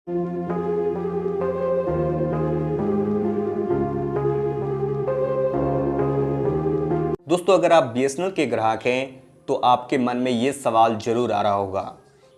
दोस्तों, अगर आप बीएसएनएल के ग्राहक हैं तो आपके मन में ये सवाल जरूर आ रहा होगा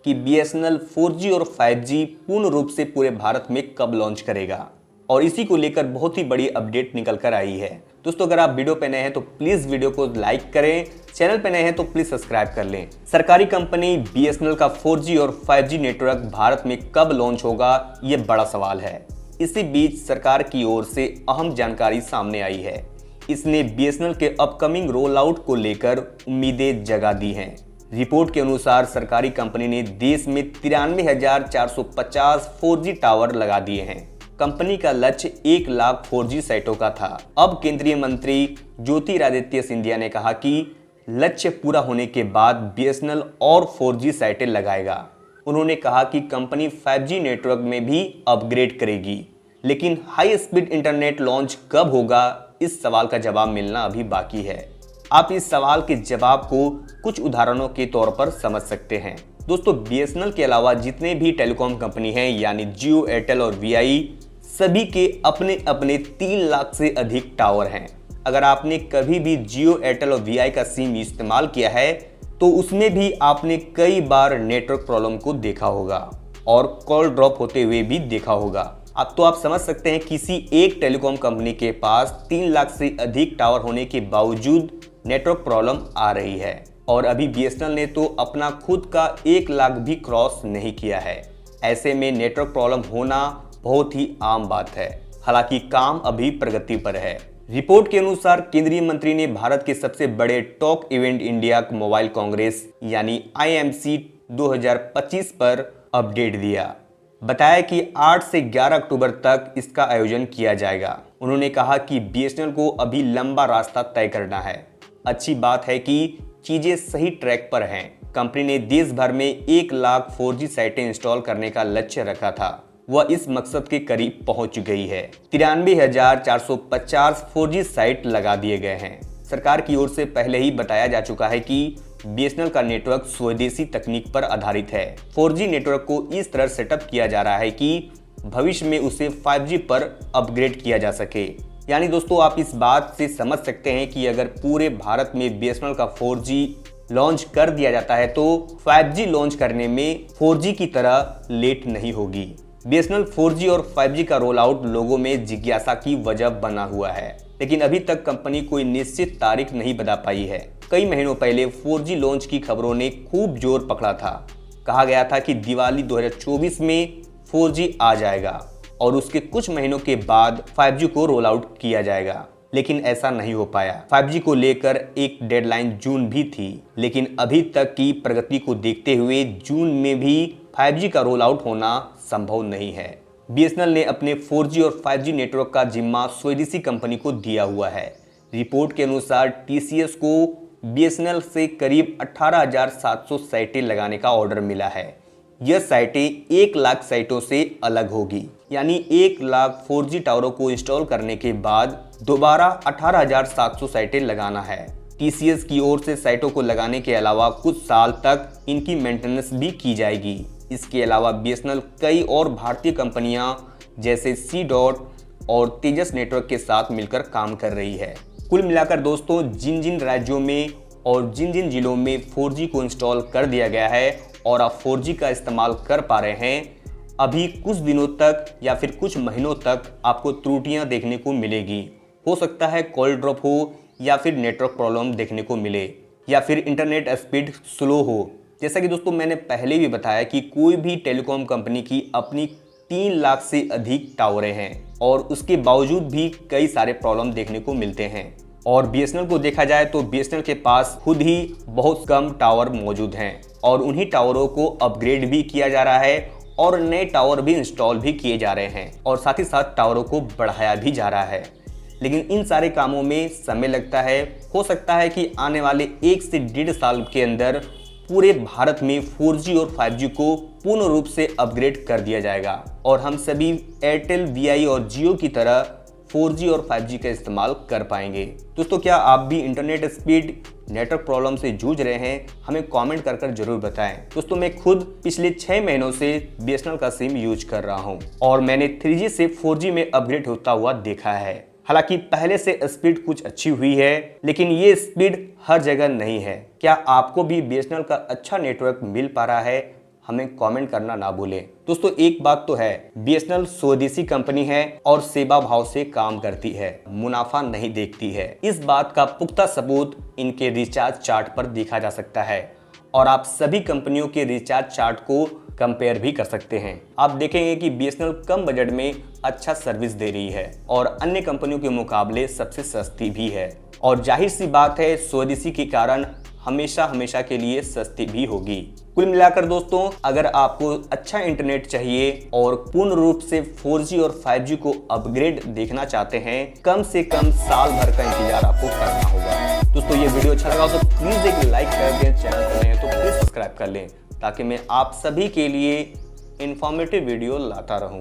कि बीएसएनएल 4G और 5G पूर्ण रूप से पूरे भारत में कब लॉन्च करेगा, और इसी को लेकर बहुत ही बड़ी अपडेट निकल कर आई है। दोस्तों, अगर आप वीडियो पे नए हैं तो प्लीज वीडियो को लाइक करें, चैनल पे नए हैं तो प्लीज सब्सक्राइब कर लें। सरकारी कंपनी बीएसएनएल का 4G और 5G नेटवर्क भारत में कब लॉन्च होगा, ये बड़ा सवाल है। इसी बीच सरकार की ओर से अहम जानकारी सामने आई है। इसने बीएसएनएल के अपकमिंग रोल आउट को लेकर उम्मीदें जगा दी हैं। रिपोर्ट के अनुसार सरकारी कंपनी ने देश में 93,450 4G टावर लगा दिए हैं। कंपनी का लक्ष्य 1 लाख 4G साइटों का था। अब केंद्रीय मंत्री ज्योतिरादित्य सिंधिया ने कहा कि लक्ष्य पूरा होने के बाद बीएसएनएल और 4G साइटें लगाएगा। उन्होंने कहा कि कंपनी 5G नेटवर्क में भी अपग्रेड करेगी, लेकिन हाई स्पीड इंटरनेट लॉन्च कब होगा, इस सवाल का जवाब मिलना अभी बाकी है। आप इस सवाल के जवाब को कुछ उदाहरणों के तौर पर समझ सकते हैं। दोस्तों, बीएसएनएल के अलावा जितने भी टेलीकॉम कंपनी हैं, यानी जियो, एयरटेल और वीआई, सभी के अपने अपने 3 लाख से अधिक टावर हैं। अगर आपने कभी भी जियो, एयरटेल और वीआई का सिम इस्तेमाल किया है तो उसमें भी आपने कई बार नेटवर्क प्रॉब्लम को देखा होगा और कॉल ड्रॉप होते हुए भी देखा होगा। अब तो आप समझ सकते हैं किसी एक टेलीकॉम कंपनी के पास 3 लाख से अधिक टावर होने के बावजूद नेटवर्क प्रॉब्लम आ रही है, और अभी बीएसएनएल ने तो अपना खुद का 1 लाख भी क्रॉस नहीं किया है। ऐसे में नेटवर्क प्रॉब्लम होना बहुत ही आम बात है। हालांकि काम अभी प्रगति पर है। रिपोर्ट के अनुसार केंद्रीय मंत्री ने भारत के सबसे बड़े talk event India mobile Congress यानी IMC 2025 पर अपडेट दिया। बताया कि 8 से 11 अक्टूबर तक इसका आयोजन किया जाएगा। उन्होंने कहा कि बीएसएनएल को अभी लंबा रास्ता तय करना है। अच्छी बात है कि चीजें सही ट्रैक पर हैं। कंपनी ने देश भर में 1 लाख 4G साइटें इंस्टॉल करने का लक्ष्य रखा था। वह इस मकसद के करीब पहुंच गई है। 93,450 4G साइट लगा दिए गए हैं। सरकार की ओर से पहले ही बताया जा चुका है कि बीएसएनएल का नेटवर्क स्वदेशी तकनीक पर आधारित है। 4G नेटवर्क को इस तरह सेटअप किया जा रहा है कि भविष्य में उसे 5G पर अपग्रेड किया जा सके। यानी दोस्तों, आप इस बात से समझ सकते हैं कि अगर पूरे भारत में बीएसएनएल का 4G लॉन्च कर दिया जाता है तो 5G लॉन्च करने में 4G की तरह लेट नहीं होगी। बीएसएनएल 4G और 5G का रोल आउट लोगों में जिज्ञासा की वजह बना हुआ है, लेकिन अभी तक कंपनी कोई निश्चित तारीख नहीं बता पाई है। कई महीनों पहले 4G लॉन्च की खबरों ने खूब जोर पकड़ा था। कहा गया था कि दिवाली 2024 में 4G आ जाएगा और उसके कुछ महीनों के बाद 5G को रोल आउट किया जाएगा, लेकिन ऐसा नहीं हो पाया। 5G को लेकर एक डेडलाइन जून भी थी, लेकिन अभी तक की प्रगति को देखते हुए जून में भी 5G का रोल आउट होना संभव नहीं है। बीएसएनएल ने अपने 4G और 5G नेटवर्क का जिम्मा स्वदेशी कंपनी को दिया हुआ है। रिपोर्ट के अनुसार टीसीएस को बीएसएनएल से करीब 18,700 साइटें लगाने का ऑर्डर मिला है। यह साइटें 1 लाख साइटों से अलग होगी, यानी 1 लाख 4G टावरों को इंस्टॉल करने के बाद दोबारा 18,700 साइटें लगाना है। टीसीएस की ओर से साइटों को लगाने के अलावा कुछ साल तक इनकी मेंटेनेंस भी की जाएगी। इसके अलावा बीएसएनएल कई और भारतीय कंपनियां जैसे सी डॉट और तेजस नेटवर्क के साथ मिलकर काम कर रही है। कुल मिलाकर दोस्तों, जिन जिन राज्यों में और जिन जिन जिलों में 4G को इंस्टॉल कर दिया गया है और आप 4G का इस्तेमाल कर पा रहे हैं, अभी कुछ दिनों तक या फिर कुछ महीनों तक आपको त्रुटियां देखने को मिलेगी। हो सकता है कॉल ड्रॉप हो, या फिर नेटवर्क प्रॉब्लम देखने को मिले, या फिर इंटरनेट स्पीड स्लो हो। जैसा कि दोस्तों मैंने पहले भी बताया कि कोई भी टेलीकॉम कंपनी की अपनी 3 लाख से अधिक टावरें हैं और उसके बावजूद भी कई सारे प्रॉब्लम देखने को मिलते हैं। और बीएसएनएल को देखा जाए तो बीएसएनएल के पास खुद ही बहुत कम टावर मौजूद हैं और उन्हीं टावरों को अपग्रेड भी किया जा रहा है और नए टावर भी इंस्टॉल भी किए जा रहे हैं और साथ ही साथ टावरों को बढ़ाया भी जा रहा है। लेकिन इन सारे कामों में समय लगता है। हो सकता है कि आने वाले 1 से 1.5 साल के अंदर पूरे भारत में 4G और 5G को पूर्ण रूप से अपग्रेड कर दिया जाएगा और हम सभी एयरटेल, वीआई और जियो की तरह 4G और 5G का इस्तेमाल कर पाएंगे। दोस्तों, क्या आप भी इंटरनेट स्पीड नेटवर्क प्रॉब्लम से जूझ रहे हैं, हमें कमेंट कर कर जरूर बताएं। दोस्तों मैं खुद पिछले 6 महीनों से BSNL का सिम यूज कर रहा हूं और मैंने 3G से 4G में अपग्रेड होता हुआ देखा है। हालांकि पहले से स्पीड कुछ अच्छी हुई है, लेकिन ये स्पीड हर जगह नहीं है। क्या आपको भी BSNL का अच्छा नेटवर्क मिल पा रहा है? हमें कमेंट करना ना भूलें। दोस्तों एक बात तो है, BSNL स्वदेशी कंपनी है और सेवा भाव से काम करती है, मुनाफा नहीं देखती है। इस बात का पुख्ता सबूत इनके रिचार्ज चार्ट पर देखा जा सकता है और आप सभी कंपनियों के रिचार्ज चार्ट को कंपेयर भी कर सकते हैं। आप देखेंगे कि BSNL कम बजट में अच्छा सर्विस दे रही है और अन्य कंपनियों के मुकाबले सबसे सस्ती भी है और जाहिर सी बात है स्वदेशी के कारण हमेशा के लिए सस्ती भी होगी। कुल मिलाकर दोस्तों, अगर आपको अच्छा इंटरनेट चाहिए और पूर्ण रूप से 4G और 5G को अपग्रेड देखना चाहते हैं, कम से कम साल भर का इंतजार आपको करना होगा। दोस्तों ये वीडियो अच्छा लगा तो प्लीज एक लाइक कर दें, चैनल पर नए हैं तो प्लीज सब्सक्राइब कर लें ताकि मैं आप सभी के लिए इंफॉर्मेटिव वीडियो लाता रहूं।